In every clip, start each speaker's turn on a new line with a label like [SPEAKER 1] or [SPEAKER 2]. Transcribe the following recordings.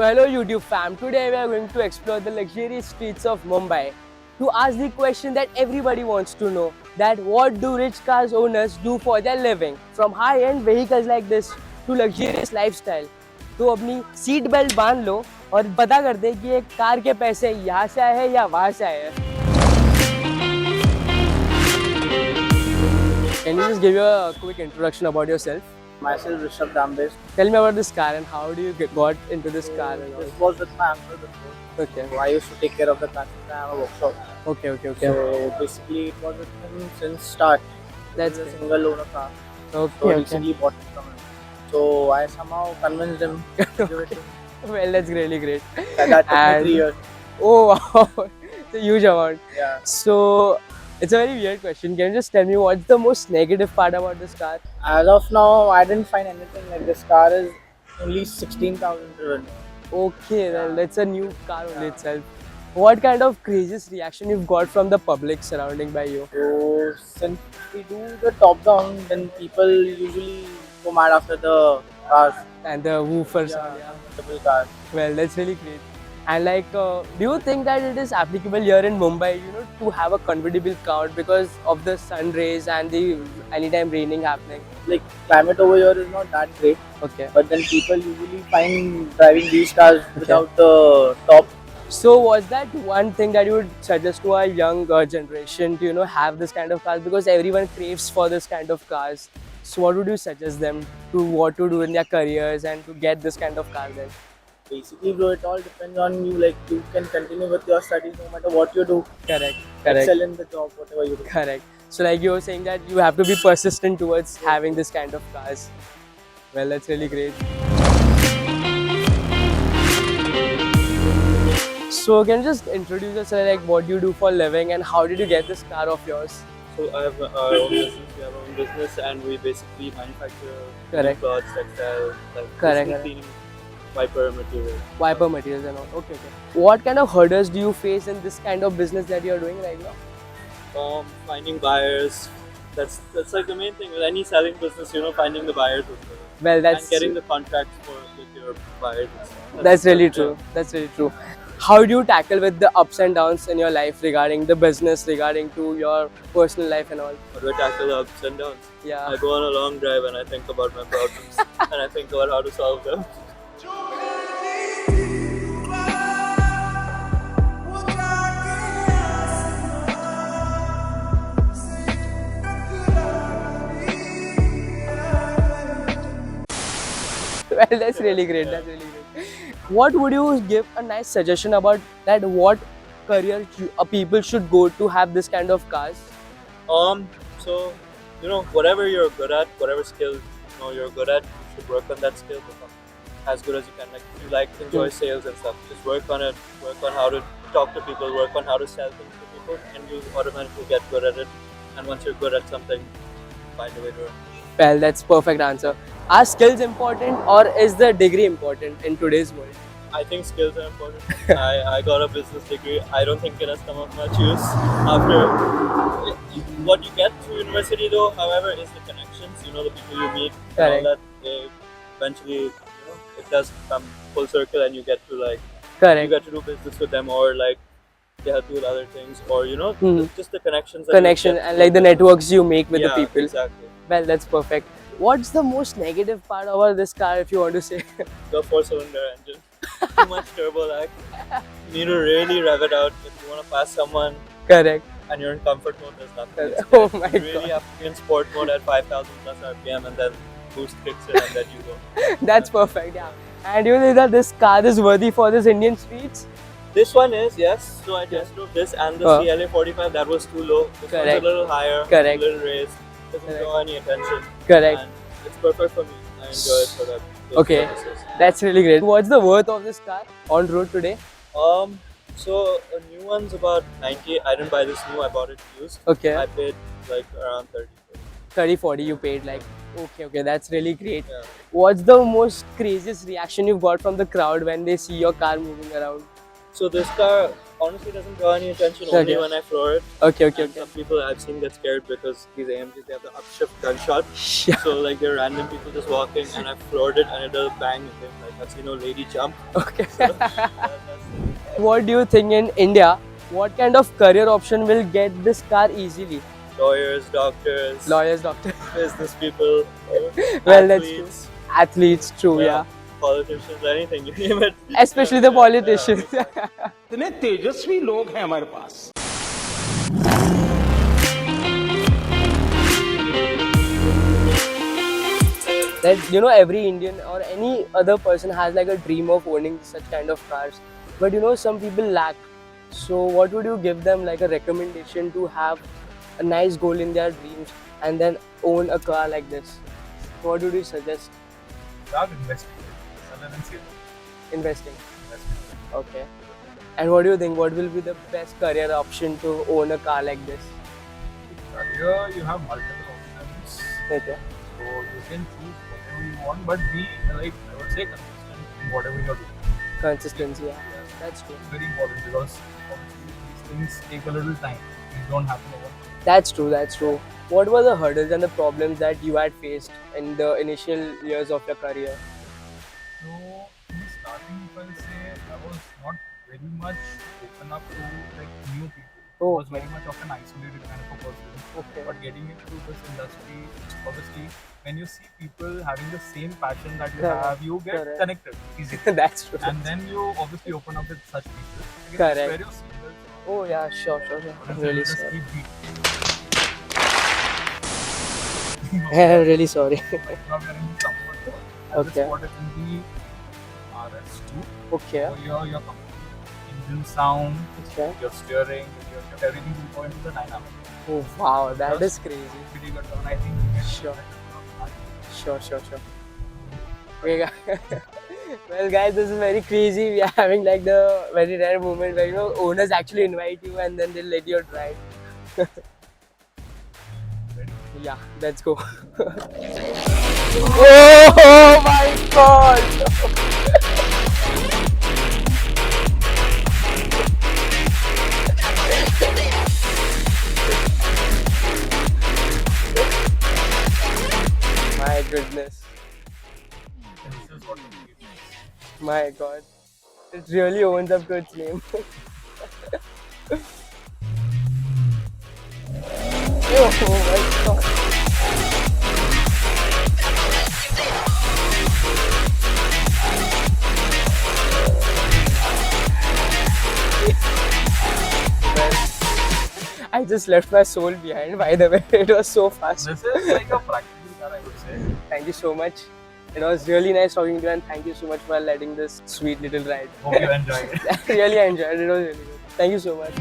[SPEAKER 1] hello YouTube fam, today we are going to explore the luxurious streets of Mumbai to ask the question that everybody wants to know, that what do rich cars owners do for their living? From high-end vehicles like this to luxurious lifestyle. तो अपनी seat belt बांध लो और पता कर दे कि एक car के पैसे यहाँ से आए हैं या वहाँ से आए हैं. Can you just give a quick introduction about yourself?
[SPEAKER 2] Myself, Rishabh Dambe.
[SPEAKER 1] Tell me about this car and how do you got into this car and all.
[SPEAKER 2] This was with my uncle before.
[SPEAKER 1] Okay.
[SPEAKER 2] So I used to take care of the car since I have a workshop.
[SPEAKER 1] Okay.
[SPEAKER 2] So basically, it was with him since start.
[SPEAKER 1] That's
[SPEAKER 2] It's a
[SPEAKER 1] great.
[SPEAKER 2] single owner car. So
[SPEAKER 1] Okay.
[SPEAKER 2] recently bought it from him. So I somehow convinced him to give it to me.
[SPEAKER 1] Well, that's really great.
[SPEAKER 2] That took me
[SPEAKER 1] And-
[SPEAKER 2] 3 years.
[SPEAKER 1] Oh wow, it's a huge amount.
[SPEAKER 2] Yeah.
[SPEAKER 1] So it's a very weird question. Can you just tell me what's the most negative part about this car?
[SPEAKER 2] As of now, I didn't find anything. Like this car is only 16,000 driven.
[SPEAKER 1] Okay, well,
[SPEAKER 2] Yeah.
[SPEAKER 1] that's a new car only
[SPEAKER 2] Yeah.
[SPEAKER 1] itself. What kind of craziest reaction you've got from the public surrounding by you?
[SPEAKER 2] So since we do the top down, then people usually go mad after the cars.
[SPEAKER 1] And the woofers.
[SPEAKER 2] Yeah, comfortable cars.
[SPEAKER 1] Well, that's really great. And like, do you think that it is applicable here in Mumbai, to have a convertible car because of the sun rays and the anytime raining happening?
[SPEAKER 2] Like climate over here is not that great,
[SPEAKER 1] Okay.
[SPEAKER 2] but then people usually find driving these cars without the top.
[SPEAKER 1] So was that one thing that you would suggest to our young generation to have this kind of cars, because everyone craves for this kind of cars? So what would you suggest them to what to do in their careers and to get this kind of car then?
[SPEAKER 2] Basically, bro, it all depends on you. Like you can continue with your studies no matter what you do.
[SPEAKER 1] Correct.
[SPEAKER 2] Excel in the job, whatever you do.
[SPEAKER 1] Correct. So like you were saying that you have to be persistent towards having this kind of cars. Well, that's really great. So can you just introduce yourself, like what you do for a living and how did you get this car of yours?
[SPEAKER 3] So I have our own business. We have our own business, and we basically manufacture
[SPEAKER 1] Correct.
[SPEAKER 3] clothes, textile, like
[SPEAKER 1] Correct,
[SPEAKER 3] basically
[SPEAKER 1] correct.
[SPEAKER 3] cleaning, wiper material.
[SPEAKER 1] Wiper materials and all. Okay. What kind of hurdles do you face in this kind of business that you are doing right now?
[SPEAKER 3] Finding buyers. That's like the main thing with any selling business. Finding the buyers
[SPEAKER 1] Well,
[SPEAKER 3] and
[SPEAKER 1] that's
[SPEAKER 3] getting the contracts with your buyers.
[SPEAKER 1] that's really true. That's really true. How do you tackle with the ups and downs in your life regarding the business, regarding to your personal life and all?
[SPEAKER 3] How do I tackle the ups and downs?
[SPEAKER 1] Yeah.
[SPEAKER 3] I go on a long drive and I think about my problems and I think about how to solve them.
[SPEAKER 1] Well, that's really great. That's really great. What would you give a nice suggestion about that? What career people should go to have this kind of cars?
[SPEAKER 3] So whatever you're good at, whatever skill you're good at, you should work on that skill, become as good as you can. Like if you enjoy sales and stuff, just work on it. Work on how to talk to people. Work on how to sell things to people, and you automatically get good at it. And once you're good at something, find a way to earn.
[SPEAKER 1] Well, that's perfect answer. Are skills important or is the degree important in today's world?
[SPEAKER 3] I think skills are important. I got a business degree. I don't think it has come of much use after what you get through university though. However, is the connections. The people you meet and
[SPEAKER 1] Correct.
[SPEAKER 3] all that. They eventually, it does come full circle, and you get to
[SPEAKER 1] Correct.
[SPEAKER 3] do business with them, or like they help you with other things, or
[SPEAKER 1] Mhm.
[SPEAKER 3] just the connections. That you
[SPEAKER 1] Connection
[SPEAKER 3] get
[SPEAKER 1] and like the networks you make with
[SPEAKER 3] yeah,
[SPEAKER 1] the people.
[SPEAKER 3] Exactly.
[SPEAKER 1] Well, that's perfect. What's the most negative part about this car, if you want to say?
[SPEAKER 3] The 4-cylinder engine. Too much turbo lag. You need to really rev it out if you want to pass someone.
[SPEAKER 1] Correct.
[SPEAKER 3] And you're in comfort mode, there's nothing. It's
[SPEAKER 1] Oh
[SPEAKER 3] dead.
[SPEAKER 1] my
[SPEAKER 3] You really
[SPEAKER 1] God.
[SPEAKER 3] have to be in sport mode at 5,000 plus RPM, and then boost kicks in, and then you go.
[SPEAKER 1] That's perfect, yeah. And you think that this car is worthy for this Indian streets?
[SPEAKER 3] This one is, yes. So I just drove this and the CLA 45, that was too low. This one's
[SPEAKER 1] Correct.
[SPEAKER 3] a little higher,
[SPEAKER 1] Correct.
[SPEAKER 3] a little raised. Doesn't
[SPEAKER 1] Correct.
[SPEAKER 3] draw any attention.
[SPEAKER 1] Correct.
[SPEAKER 3] And it's perfect for me. I enjoy it for that. those
[SPEAKER 1] Okay.
[SPEAKER 3] purposes.
[SPEAKER 1] That's really great. What's the worth of this car on road today?
[SPEAKER 3] So a new one's about 90. I didn't buy this new, I bought it used.
[SPEAKER 1] Okay.
[SPEAKER 3] I paid like around 30.
[SPEAKER 1] 30, 40 you paid like. Okay, that's really great.
[SPEAKER 3] Yeah.
[SPEAKER 1] What's the most craziest reaction you've got from the crowd when they see your car moving around?
[SPEAKER 3] So this car honestly doesn't draw any attention only
[SPEAKER 1] Okay.
[SPEAKER 3] when I floor it.
[SPEAKER 1] Okay,
[SPEAKER 3] And some people I've seen get scared because these AMGs, they have the upshift gunshot.
[SPEAKER 1] Yeah.
[SPEAKER 3] So like there are random people just walking and I've floored it and it'll bang him like that's lady jump.
[SPEAKER 1] Okay.
[SPEAKER 3] That's it.
[SPEAKER 1] What do you think in India? What kind of career option will get this car easily?
[SPEAKER 3] Lawyers, doctors,
[SPEAKER 1] Lawyers, doctors.
[SPEAKER 3] business people,
[SPEAKER 1] Well, that's true.
[SPEAKER 3] athletes,
[SPEAKER 1] Athletes, true, yeah.
[SPEAKER 3] politicians, anything you name it.
[SPEAKER 1] Especially the politicians.
[SPEAKER 4] इतने तेजस्वी लोग हैं हमारे पास
[SPEAKER 1] That every Indian or any other person has like a dream of owning such kind of cars, but some people lack. So what would you give them like a recommendation to have a nice goal in their dreams and then own a car like this? What would you suggest?
[SPEAKER 5] Start investing rather than saving.
[SPEAKER 1] Investing.
[SPEAKER 5] Investment.
[SPEAKER 1] Okay. And what do you think? What will be the best career option to own a car like this?
[SPEAKER 5] Career, you have multiple options,
[SPEAKER 1] Okay.
[SPEAKER 5] so you can choose whatever you want, but be like I would say consistent in whatever you're doing.
[SPEAKER 1] Consistency. Yeah. That's true.
[SPEAKER 5] It's very important because obviously these things take a little time. These don't happen overnight.
[SPEAKER 1] That's true. That's true. What were the hurdles and the problems that you had faced in the initial years of your career?
[SPEAKER 5] So in the starting, if I'll say, I was not very much open up to like new people.
[SPEAKER 1] Oh.
[SPEAKER 5] I was very much of an isolated kind of a person.
[SPEAKER 1] Okay.
[SPEAKER 5] But getting into this industry, obviously, when you see people having the same passion that you
[SPEAKER 1] Correct.
[SPEAKER 5] have, you get
[SPEAKER 1] Correct.
[SPEAKER 5] connected easily.
[SPEAKER 1] That's true.
[SPEAKER 5] And then you obviously open up with such people. Again,
[SPEAKER 1] Correct.
[SPEAKER 5] it's where you're single.
[SPEAKER 1] Oh yeah, sure. I'm really
[SPEAKER 5] Just
[SPEAKER 1] sorry.
[SPEAKER 5] keep beat.
[SPEAKER 1] I'm really sorry.
[SPEAKER 5] Now we are in the comfort zone. I
[SPEAKER 1] Okay.
[SPEAKER 5] just got it in the RS2.
[SPEAKER 1] Okay.
[SPEAKER 5] So your engine sound,
[SPEAKER 1] Okay.
[SPEAKER 5] your steering, your everything will go into the dynamic.
[SPEAKER 1] Oh wow, that is crazy.
[SPEAKER 5] Pretty good one. I think you can
[SPEAKER 1] Sure.
[SPEAKER 5] better.
[SPEAKER 1] Sure. Okay, well, guys, this is very crazy. We are having like the very rare moment where owners actually invite you and then they'll let you drive. Yeah, let's go. Oh my god! My goodness.
[SPEAKER 5] This is what we do.
[SPEAKER 1] My god. It really owns up to its name. Oh my god. I just left my soul behind, by the way. It was so fast.
[SPEAKER 5] This is like a practical car, I would say.
[SPEAKER 1] Thank you so much. It was really nice talking to you, and thank you so much for letting this sweet little ride.
[SPEAKER 5] Hope you enjoy it.
[SPEAKER 1] I really enjoyed it. It was really good. Thank you so much.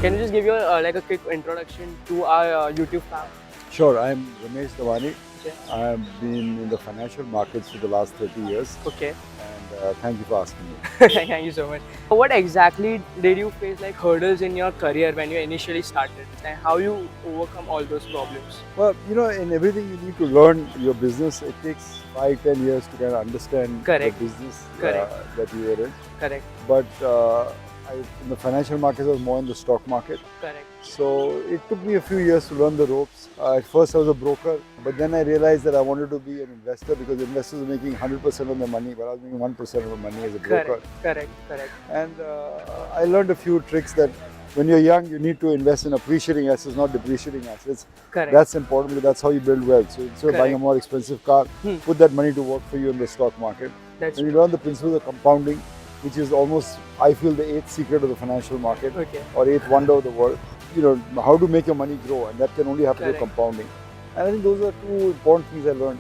[SPEAKER 1] Can you just give your like a quick introduction to our YouTube fam?
[SPEAKER 6] Sure, I'm Ramesh Dawani.
[SPEAKER 1] Okay.
[SPEAKER 6] I've been in the financial markets for the last 30 years
[SPEAKER 1] Okay.
[SPEAKER 6] and thank you for asking me.
[SPEAKER 1] Thank you so much. What exactly did you face like hurdles in your career when you initially started, and how you overcome all those problems?
[SPEAKER 6] Well, in everything you need to learn your business. It takes 5-10 years to kind of understand
[SPEAKER 1] Correct.
[SPEAKER 6] the business
[SPEAKER 1] Correct.
[SPEAKER 6] that you are in.
[SPEAKER 1] Correct.
[SPEAKER 6] But in the financial markets, I was more in the stock market.
[SPEAKER 1] Correct.
[SPEAKER 6] So it took me a few years to learn the ropes. At first I was a broker, but then I realized that I wanted to be an investor because investors are making 100% of their money, but I was making 1% of my money as a broker.
[SPEAKER 1] Correct.
[SPEAKER 6] And I learned a few tricks that when you're young, you need to invest in appreciating assets, not depreciating assets.
[SPEAKER 1] Correct.
[SPEAKER 6] That's important because that's how you build wealth. So instead of buying a
[SPEAKER 1] Correct.
[SPEAKER 6] more expensive car, put that money to work for you in the stock market.
[SPEAKER 1] That's
[SPEAKER 6] And you learn the principles of compounding, which is almost, I feel, the eighth secret of the financial market
[SPEAKER 1] okay.
[SPEAKER 6] or eighth wonder of the world. How to make your money grow, and that can only happen
[SPEAKER 1] Correct.
[SPEAKER 6] through compounding. And I think those are two important things I learned.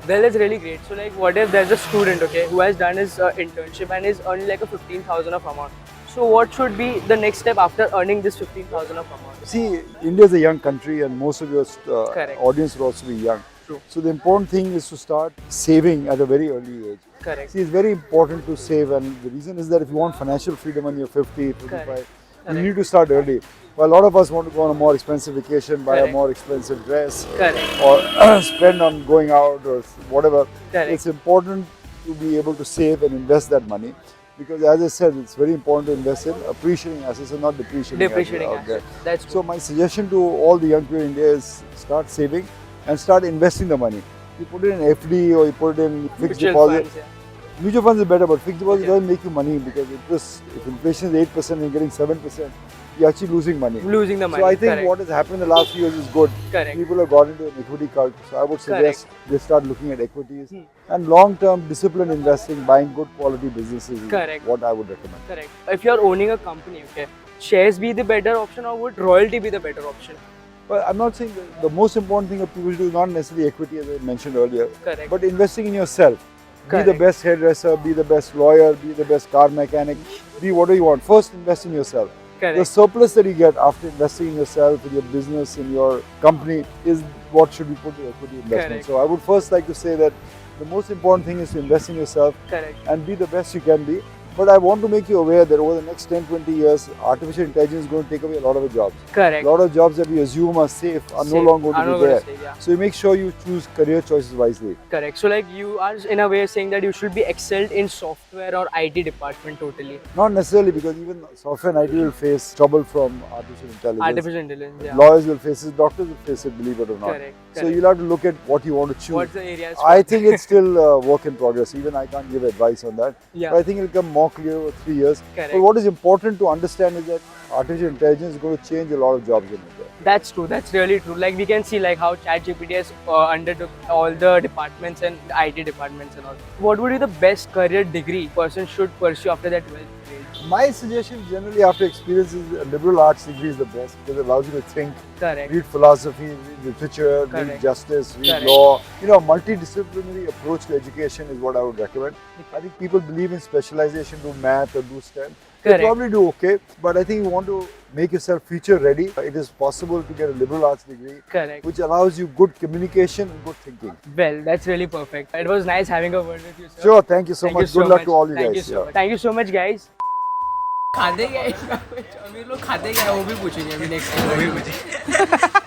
[SPEAKER 1] Well, that's really great. So, like, what if there's a student, okay, who has done his internship and is earning like a 15,000 of amount? So, what should be the next step after earning this 15,000 of amount?
[SPEAKER 6] See, India is a young country, and most of your
[SPEAKER 1] Correct.
[SPEAKER 6] audience will also be young.
[SPEAKER 1] True.
[SPEAKER 6] So the important thing is to start saving at a very early age.
[SPEAKER 1] Correct.
[SPEAKER 6] See, it's very important to save, and the reason is that if you want financial freedom when you're 50, 55,
[SPEAKER 1] Correct.
[SPEAKER 6] you need to start early. Well, a lot of us want to go on a more expensive vacation, buy a
[SPEAKER 1] Correct.
[SPEAKER 6] more expensive dress,
[SPEAKER 1] Correct.
[SPEAKER 6] or spend on going out or whatever.
[SPEAKER 1] Correct.
[SPEAKER 6] It's important to be able to save and invest that money. Because as I said, it's very important to invest in appreciating assets and not depreciating assets out there.
[SPEAKER 1] That's
[SPEAKER 6] So my suggestion to all the young people in India is start saving and start investing the money. You put it in FD or you put it in fixed
[SPEAKER 1] mutual
[SPEAKER 6] deposit.
[SPEAKER 1] funds, yeah.
[SPEAKER 6] Mutual funds is better, but fixed deposit
[SPEAKER 1] Okay.
[SPEAKER 6] doesn't make you money because if inflation is 8% and you're getting 7%, you're actually losing money.
[SPEAKER 1] Losing the money.
[SPEAKER 6] So I think
[SPEAKER 1] correct.
[SPEAKER 6] what has happened in the last few years is good.
[SPEAKER 1] Correct.
[SPEAKER 6] People have got into an equity cult. So I would suggest they start looking at equities
[SPEAKER 1] Hmm.
[SPEAKER 6] and long-term disciplined investing, buying good quality businesses is
[SPEAKER 1] Correct.
[SPEAKER 6] what I would recommend.
[SPEAKER 1] Correct. If you're owning a company, okay, shares be the better option or would royalty be the better option?
[SPEAKER 6] But I'm not saying that the most important thing that people do is not necessarily equity as I mentioned earlier,
[SPEAKER 1] Correct.
[SPEAKER 6] but investing in yourself. Be the
[SPEAKER 1] Correct.
[SPEAKER 6] best hairdresser, be the best lawyer, be the best car mechanic, be whatever you want. First invest in yourself.
[SPEAKER 1] Correct.
[SPEAKER 6] The surplus that you get after investing in yourself, in your business, in your company is what should be put to equity investment.
[SPEAKER 1] Correct.
[SPEAKER 6] So I would first like to say that the most important thing is to invest in yourself
[SPEAKER 1] Correct.
[SPEAKER 6] and be the best you can be. But I want to make you aware that over the next 10-20 years, artificial intelligence is going to take away a lot of your jobs.
[SPEAKER 1] Correct.
[SPEAKER 6] A lot of jobs that we assume are safe are no
[SPEAKER 1] Safe.
[SPEAKER 6] longer
[SPEAKER 1] Are
[SPEAKER 6] going to
[SPEAKER 1] not
[SPEAKER 6] be
[SPEAKER 1] gonna
[SPEAKER 6] there.
[SPEAKER 1] stay, yeah.
[SPEAKER 6] So you make sure you choose career choices wisely.
[SPEAKER 1] Correct. So like you are in a way saying that you should be excelled in software or IT department totally.
[SPEAKER 6] Not necessarily because even software and IT will face trouble from artificial intelligence.
[SPEAKER 1] Artificial intelligence, yeah.
[SPEAKER 6] Lawyers will face it, doctors will face it, believe it or not.
[SPEAKER 1] Correct.
[SPEAKER 6] So
[SPEAKER 1] Correct.
[SPEAKER 6] you'll have to look at what you want to choose.
[SPEAKER 1] What's the areas?
[SPEAKER 6] I think it's still a work in progress. Even I can't give advice on that.
[SPEAKER 1] Yeah.
[SPEAKER 6] But I think it'll become more clear over 3 years.
[SPEAKER 1] Correct.
[SPEAKER 6] But what is important to understand is that artificial intelligence is going to change a lot of jobs in India.
[SPEAKER 1] That's true. That's really true. Like we can see like how ChatGPT has undertook all the departments and IT departments and all. What would be the best career degree person should pursue after that 12th grade?
[SPEAKER 6] My suggestion generally after experience is a liberal arts degree is the best because it allows you to think,
[SPEAKER 1] Correct.
[SPEAKER 6] read philosophy, read literature, read
[SPEAKER 1] Correct.
[SPEAKER 6] justice, read
[SPEAKER 1] Correct.
[SPEAKER 6] law. You know, multidisciplinary approach to education is what I would recommend. I think people believe in specialization, do math or do STEM. They
[SPEAKER 1] Correct.
[SPEAKER 6] probably do okay, but I think you want to make yourself future ready. It is possible to get a liberal arts degree,
[SPEAKER 1] Correct.
[SPEAKER 6] which allows you good communication and good thinking.
[SPEAKER 1] Well, that's really perfect. It was nice having a word with you, sir.
[SPEAKER 6] Sure, thank you so
[SPEAKER 1] Thank
[SPEAKER 6] much.
[SPEAKER 1] you so
[SPEAKER 6] Good luck
[SPEAKER 1] much.
[SPEAKER 6] to all you
[SPEAKER 1] Thank
[SPEAKER 6] guys.
[SPEAKER 1] you so much. Thank you so much, guys. खाते क्या है? अमीर लोग खाते क्या है वो भी पूछेंगे अभी नेक्स्ट टाइम वो भी पूछेंगे